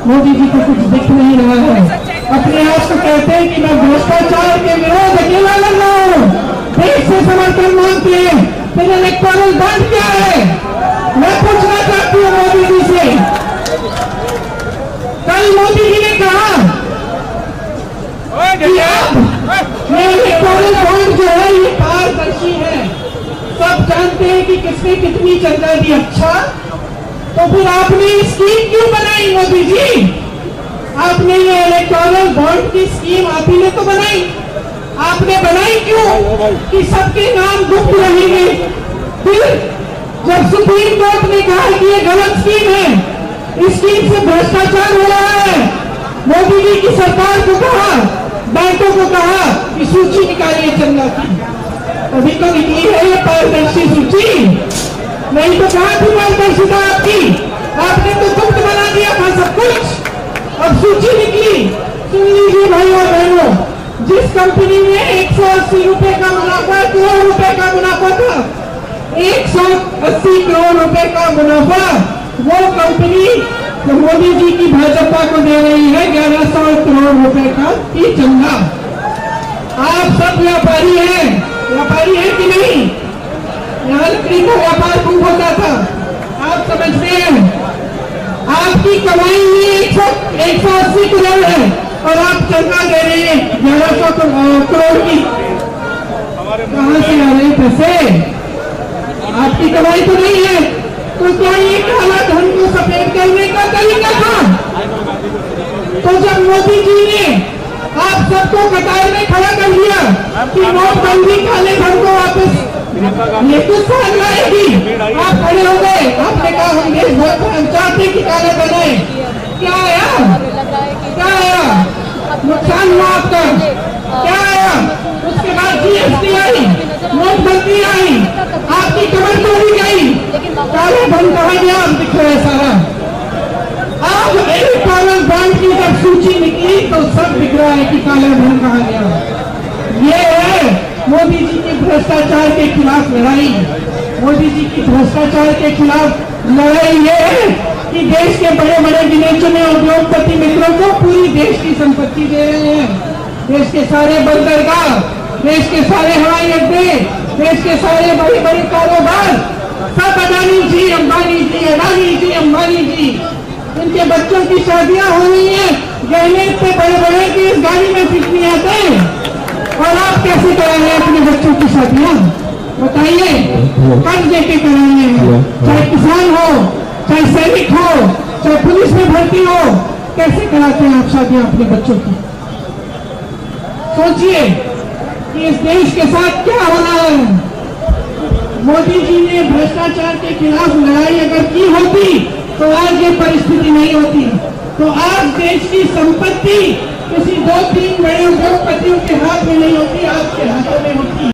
मोदी जी को कुछ दिख नहीं रहा है। अपने आप को कहते हैं कि मैं भ्रष्टाचार के विरोध अकेला लड़ रहा हूँ, देश से समर्थन मांगते हैं, फिर इलेक्टोरल बॉन्ड क्या है? मैं पूछना चाहती हूँ मोदी जी से। कल मोदी जी ने कहा कि अब ये इलेक्टोरल बॉन्ड जो है ये पारदर्शी है, सब जानते हैं कि किसने कितनी चंदा दी। अच्छा, तो फिर आपने स्कीम क्यों बनाई मोदी जी? आपने ये इलेक्टोरल बॉन्ड की स्कीम आप ही ने तो बनाई। आपने बनाई क्यों? कि सबके नाम गुप्त रहेंगे। फिर जब सुप्रीम कोर्ट ने कहा कि ये गलत स्कीम है, इस स्कीम से भ्रष्टाचार हो रहा है, मोदी जी की सरकार को कहा, बैंकों को कहा कि सूची निकालिए चंदा की। अभी तो निकली है ये पारदर्शी सूची, नहीं तो कहां थी पारदर्शिता आपकी? आपने तो गुप्त बना दिया था सब कुछ। अब सूची निकली। सुन लीजिए भाई और बहनों, जिस कंपनी में 180 रुपए का मुनाफा, करोड़ रुपए का मुनाफा था, 180 करोड़ रुपए का मुनाफा वो कंपनी तो मोदी जी की भाजपा को दे रही है 1100 करोड़ रुपए का की चंदा। आप सब व्यापारी हैं, व्यापारी हैं कि नहीं? यहाँ लकड़ी का व्यापार खूब होता था, आप समझते हैं। आपकी कमाई ही 180 करोड़ है और आप चंदा दे रहे हैं 1100 करोड़ की। कहां से आ रहे पैसे? आपकी कमाई तो नहीं है, तो क्या ये काला धन को सफेद करने का तरीका था? तो जब मोदी जी ने आप सबको कतार में खड़ा कर दिया कि नोटबंदी काले धन को वापस ये कुछ साल लाएगी, आप खड़े हो गए, आपने कहा हम देश भर चाहते कि काले बनाए। क्या आया? क्या आया? नुकसान हुआ आपका? क्या आया? उसके बाद जीएसटी आई, नोटबंदी आई, आपकी कमर तोड़ी गई, काले धन कहा गया दिख रहा है सारा। अब इलेक्टोरल बॉन्ड की जब सूची निकली तो सब दिख रहा है कि काला धन कहा गया। ये है मोदी जी की भ्रष्टाचार के खिलाफ लड़ाई। मोदी जी की भ्रष्टाचार के खिलाफ लड़ाई ये है कि देश के बड़े बड़े गिने चुने उद्योगपति मित्रों को पूरी देश की संपत्ति दे रहे हैं। देश के सारे बंदरगाह, देश के सारे हवाई अड्डे, देश के सारे बड़े बड़े कारोबार सब अडानी जी, अंबानी जी, अडानी जी, अंबानी जी। इनके बच्चों की शादियां हो रही है, गहने इतने बड़े बड़े कि इस गाड़ी में फिट नहीं आते। और आप कैसे कराएंगे अपने बच्चों की शादियां? बताइए, कर्ज देके कराएंगे? चाहे किसान हो, चाहे सैनिक हो, चाहे पुलिस में भर्ती हो, कैसे कराते हैं आप शादियां अपने बच्चों की? सोचिए कि इस देश के साथ क्या हो रहा है। मोदी जी ने भ्रष्टाचार के खिलाफ लड़ाई अगर की होती तो आज ये परिस्थिति नहीं होती। तो आज देश की संपत्ति किसी 2-3 बड़े उद्योगपतियों के हाथ में नहीं होती, आपके हाथों में होती।